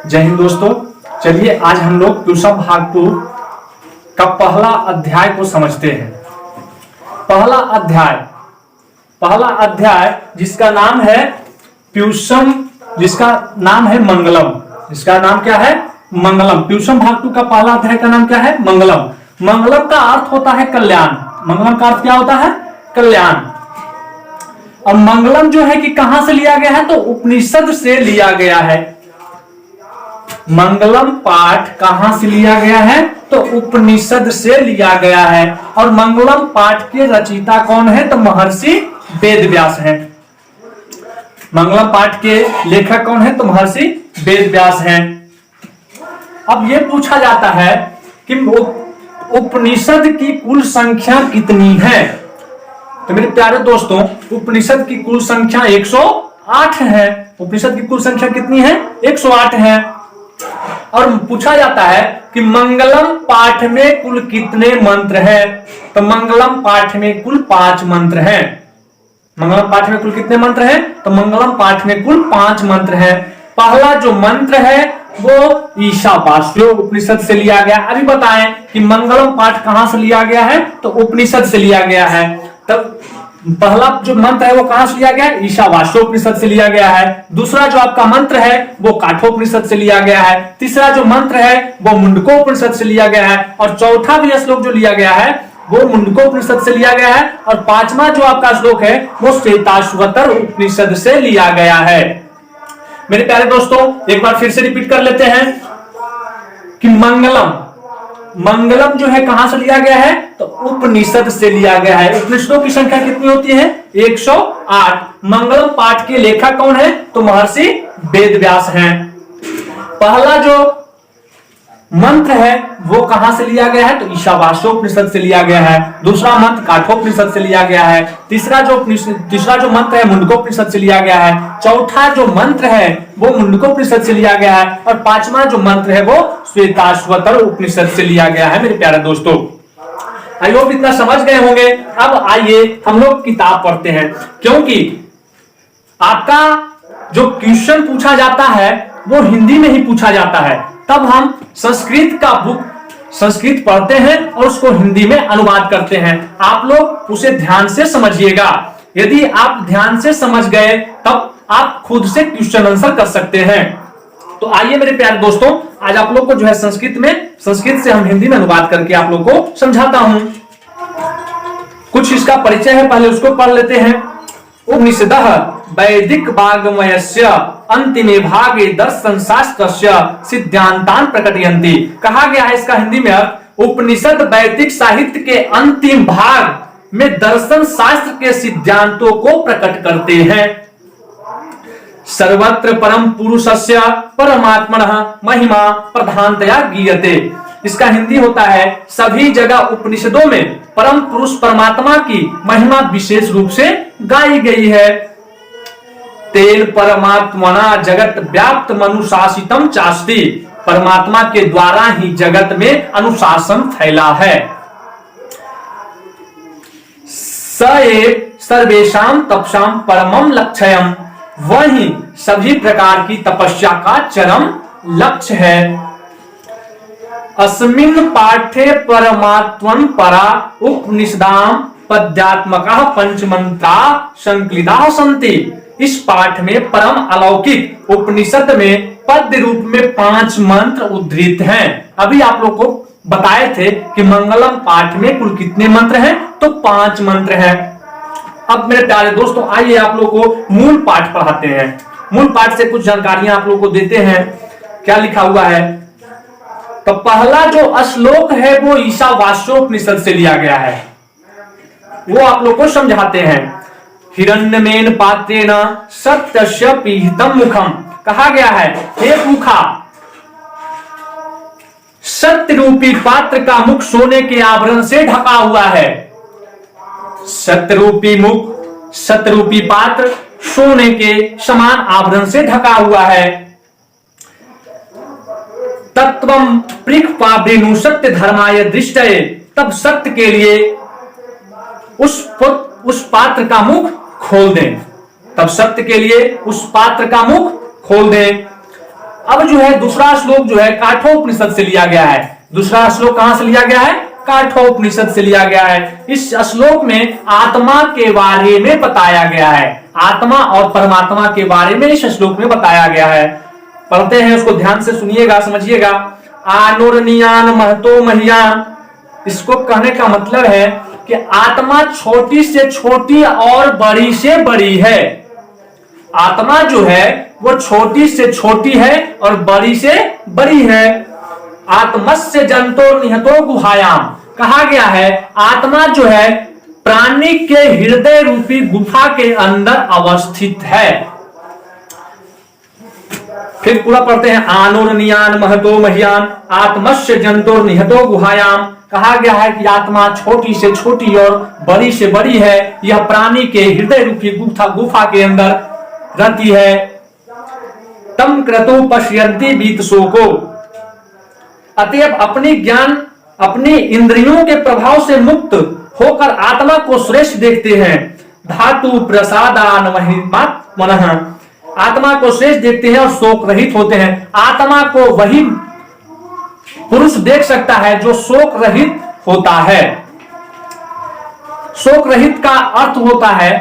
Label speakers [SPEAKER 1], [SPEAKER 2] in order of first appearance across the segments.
[SPEAKER 1] जय हिंद दोस्तों। चलिए आज हम लोग ट्यूशन भाग 2 का पहला अध्याय को समझते हैं। पहला अध्याय जिसका नाम है ट्यूशन, जिसका नाम है मंगलम। जिसका नाम क्या है? मंगलम। ट्यूशन भाग 2 का पहला अध्याय का नाम क्या है? मंगलम। मंगलम का अर्थ होता है कल्याण। मंगलम का अर्थ क्या होता है? कल्याण। अब मंगलम जो है कि कहां से लिया गया है? तो उपनिषद से लिया गया है। मंगलम पाठ कहां से लिया गया है? तो उपनिषद से लिया गया है। और मंगलम पाठ के रचयिता कौन है? तो महर्षि वेदव्यास हैं। मंगलम पाठ के लेखक कौन है? तो महर्षि वेदव्यास हैं। अब यह पूछा जाता है कि उपनिषद की कुल संख्या कितनी है? तो मेरे प्यारे दोस्तों, उपनिषद की कुल संख्या 108 है। उपनिषद की कुल संख्या कितनी है? 108 है। और पूछा जाता है कि मंगलम पाठ में कुल कितने मंत्र हैं? तो मंगलम पाठ में कुल 5 मंत्र हैं। मंगलम पाठ में कुल कितने मंत्र हैं? तो मंगलम पाठ में कुल 5 मंत्र हैं। पहला जो मंत्र है वो ईशावास्यो उपनिषद से लिया गया। अभी बताएं कि मंगलम पाठ कहां से लिया गया है? तो उपनिषद से लिया गया है। तब पहला जो मंत्र है वो कहां से लिया गया है? ईशावास्योपनिषद से लिया गया है। दूसरा जो आपका मंत्र है वो काठोपनिषद से लिया गया है। तीसरा जो मंत्र है वो मुंडकोपनिषद से लिया गया है। और चौथा भी श्लोक जो लिया गया है वो मुंडकोपनिषद से लिया गया है। और पांचवा जो आपका श्लोक है वो श्वेताश्वतर उपनिषद से लिया गया है। मेरे प्यारे दोस्तों, एक बार फिर से रिपीट कर लेते हैं कि मंगलम जो है कहां से लिया गया है? तो उपनिषद से लिया गया है। उपनिषदों की संख्या कितनी होती है? 108। मंगलम पाठ के लेखक कौन है? तो महर्षि वेदव्यास हैं। पहला जो मंत्र है वो कहां से लिया गया है? तो ईशावास्योपनिषद से लिया गया है। दूसरा मंत्र काठोपनिषद से लिया गया है। तीसरा जो मंत्र है मुंडकोपनिषद से लिया गया है। चौथा जो मंत्र है वो मुंडकोपनिषद से लिया गया है। और पांचवा जो मंत्र है वो श्वेताश्वतर उपनिषद से लिया गया है। मेरे प्यारे दोस्तों, आई होप इतना समझ गए होंगे। अब आइए हम लोग किताब पढ़ते हैं, क्योंकि आपका जो क्वेश्चन पूछा जाता है वो हिंदी में ही पूछा जाता है। तब हम संस्कृत का बुक संस्कृत पढ़ते हैं और उसको हिंदी में अनुवाद करते हैं। आप लोग उसे ध्यान से समझिएगा। यदि आप ध्यान से समझ गए तब आप खुद से क्वेश्चन आंसर कर सकते हैं। तो आइए मेरे प्यारे दोस्तों, आज आप लोग को जो है संस्कृत से हम हिंदी में अनुवाद करके आप लोग को समझाता हूं। कुछ इसका परिचय है, पहले उसको पढ़ लेते हैं। उपनिषदः वैदिक वाङ्मयस्य अंतिमे भागे दर्शन शास्त्रस्य सिद्धांतान प्रकटयन्ति। कहा गया है इसका हिंदी में अर्थ, उपनिषद वैदिक साहित्य के अंतिम भाग में दर्शन शास्त्र के सिद्धांतों को प्रकट करते हैं। सर्वत्र परम पुरुषस्य परमात्मनः महिमा प्रधानतया गीयते। इसका हिंदी होता है, सभी जगह उपनिषदों में परम पुरुष परमात्मा की महिमा विशेष रूप से गाई गई है। तेन परमात्मना जगत व्याप्त मनुशासितम चास्ति। परमात्मा के द्वारा ही जगत में अनुशासन फैला है। स एव सर्वेषां तपसां परमं लक्ष्यम्। वही सभी प्रकार की तपस्या का चरम लक्ष्य है। अस्मिन् पाठे परमात्मन परा उपनिषदां पद्यात्मकः पंचमंत्रा संकलिताः सन्ति। इस पाठ में परम अलौकिक उपनिषद में पद्य रूप में 5 मंत्र उद्धृत हैं। अभी आप लोग को बताए थे कि मंगलम पाठ में कुल कितने मंत्र हैं? तो 5 मंत्र हैं। अब मेरे प्यारे दोस्तों, आइए आप लोग को मूल पाठ पढ़ाते हैं। मूल पाठ से कुछ जानकारियां आप लोग को देते हैं। क्या लिखा हुआ है? तो पहला जो श्लोक है वो ईशावास्योपनिषद से लिया गया है, वो आप लोग को समझाते हैं। हिरण्यमेन पात्रेण सत्यस्य पीहितम मुखम। कहा गया है, हे मुखा, सत्य रूपी पात्र का मुख सोने के आवरण से ढका हुआ है। सत्य रूपी मुख, सत्य रूपी पात्र सोने के समान आवरण से ढका हुआ है। तत्वम पृक्पावृणु सत्य धर्माय दृष्टये। तब सत्य के लिए उस पात्र का मुख खोल दें। तब सत्य के लिए उस पात्र का मुख खोल दें। अब जो है दूसरा श्लोक जो है काठोपनिषद से लिया गया है। दूसरा श्लोक कहां से लिया गया है? काठोपनिषद से लिया गया है। इस श्लोक में आत्मा के बारे में बताया गया है। आत्मा और परमात्मा के बारे में इस श्लोक में बताया गया है। पढ़ते हैं, उसको ध्यान से सुनिएगा, समझिएगा। आनुर्नियान महतो महियान, इसको कहने का मतलब है कि आत्मा छोटी से छोटी और बड़ी से बड़ी है। आत्मा जो है वो छोटी से छोटी है और बड़ी से बड़ी है। आत्मस्य जंतो निहतो गुहायाम, कहा गया है आत्मा जो है प्राणी के हृदय रूपी गुफा के अंदर अवस्थित है। फिर पूरा पढ़ते हैं, आनुर्नियान महतो महियान आत्मस्य जंतो निहतो गुहायाम, कहा गया है कि आत्मा छोटी से छोटी और बड़ी से बड़ी है। यह प्राणी के हृदय रूपी गुफा के अंदर रहती है। तम क्रतु पश्यन्ति बीतशोको, अतएव अपनी ज्ञान अपनी इंद्रियों के प्रभाव से मुक्त होकर आत्मा को श्रेष्ठ देखते हैं। धातु प्रसादान मनः, आत्मा को श्रेष्ठ देखते हैं और शोक रहित होते हैं। आत्मा को वही पुरुष देख सकता है जो शोक रहित होता है। शोक रहित का अर्थ होता है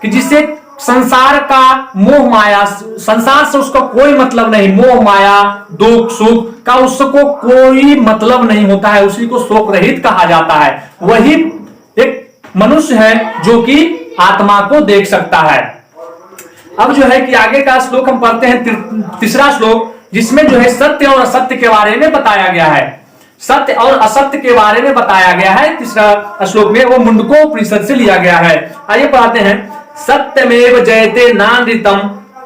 [SPEAKER 1] कि जिसे संसार का मोह माया, संसार से उसका कोई मतलब नहीं, मोह माया दुख सुख का उसको कोई मतलब नहीं होता है, उसी को शोक रहित कहा जाता है। वही एक मनुष्य है जो कि आत्मा को देख सकता है। अब जो है कि आगे का श्लोक हम पढ़ते हैं, तीसरा श्लोक, जिसमें जो है सत्य और असत्य के बारे में बताया गया है। सत्य और असत्य के बारे में बताया गया है तीसरा श्लोक में, वो मुंडकोपनिषद से लिया गया है। आइए पढ़ाते हैं, सत्यमेव जयते नानृतम,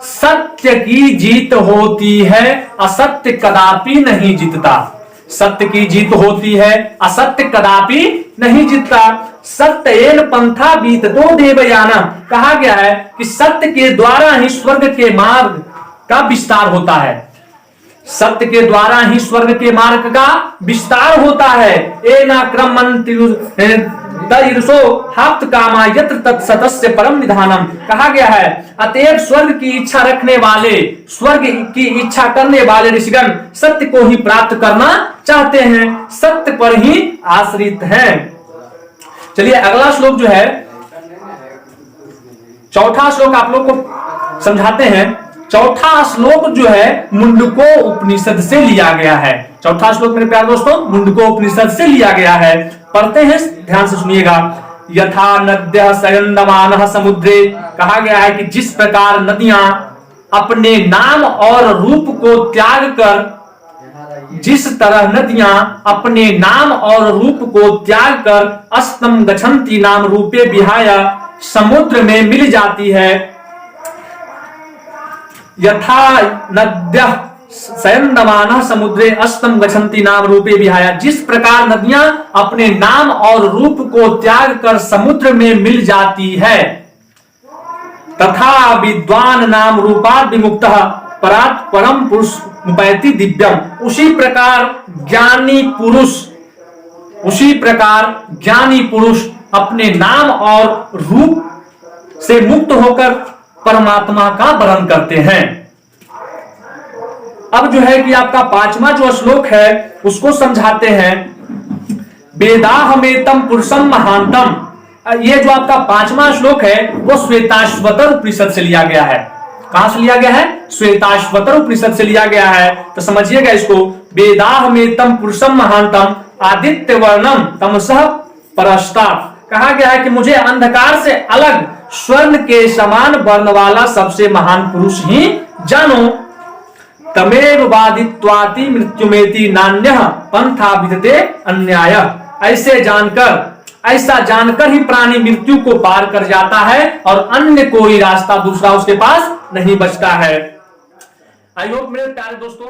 [SPEAKER 1] सत्य की जीत होती है, असत्य कदापि नहीं जीतता। सत्य की जीत होती है, असत्य कदापि नहीं जीतता। सत्येन पंथा बीततो देवयानम, कहा गया है कि सत्य के द्वारा ही स्वर्ग के मार्ग का विस्तार होता है। सत्य के द्वारा ही स्वर्ग के मार्ग का विस्तार होता है। एना क्रमंति तैरसो हप्त कामा यत्र तत्सतस्य परम निधानम, कहा गया है अतएव स्वर्ग की इच्छा रखने वाले, स्वर्ग की इच्छा करने वाले ऋषिगण सत्य को ही प्राप्त करना चाहते हैं, सत्य पर ही आश्रित हैं। चलिए अगला श्लोक जो है, चौथा श्लोक आप लोग को समझाते हैं। चौथा श्लोक जो है मुंडको उपनिषद से लिया गया है। चौथा श्लोक मेरे प्यारे दोस्तों मुंडको उपनिषद से लिया गया है। पढ़ते हैं, ध्यान से सुनिएगा। यथा नद्यः संयन्दमानः समुद्रे, कहा गया है कि जिस प्रकार नदियां अपने नाम और रूप को त्याग कर, जिस तरह नदियां अपने नाम और रूप को त्याग कर अस्तम गच्छन्ति नाम रूपे विहाय समुद्र में मिल जाती है। यथा नद्यः संयन्दमानः समुद्रे अस्तम गच्छन्ति नाम रूपे विहाय, जिस प्रकार नदियां अपने नाम और रूप को त्याग कर समुद्र में मिल जाती है। तथा विद्वान नाम रूपात् विमुक्तः परात् परम पुरुष मुपैति दिव्यम, उसी प्रकार ज्ञानी पुरुष अपने नाम और रूप से मुक्त होकर परमात्मा का वरण करते हैं। अब जो है कि आपका पांचवा जो श्लोक है उसको समझाते हैं। वेदाहमेतम पुरुषम महांतम, ये जो आपका पांचवा श्लोक है वो श्वेताश्वतर उपनिषद से लिया गया है। कहां से लिया गया है? श्वेताश्वतर उपनिषद से लिया गया है। तो समझिएगा इसको, वेदाहमेतम पुरुषम महांतम आदित्य वर्णम तमसः परस्तात्, कहा गया है कि मुझे अंधकार से अलग स्वर्ण के समान वर्ण वाला सबसे महान पुरुष ही जानो। तमेव बाधित्वाति मृत्युमेति नान्यः पंथा विदते अन्याय, ऐसा जानकर ही प्राणी मृत्यु को पार कर जाता है और अन्य कोई रास्ता दूसरा उसके पास नहीं बचता है। आई होप मेरे प्यारे दोस्तों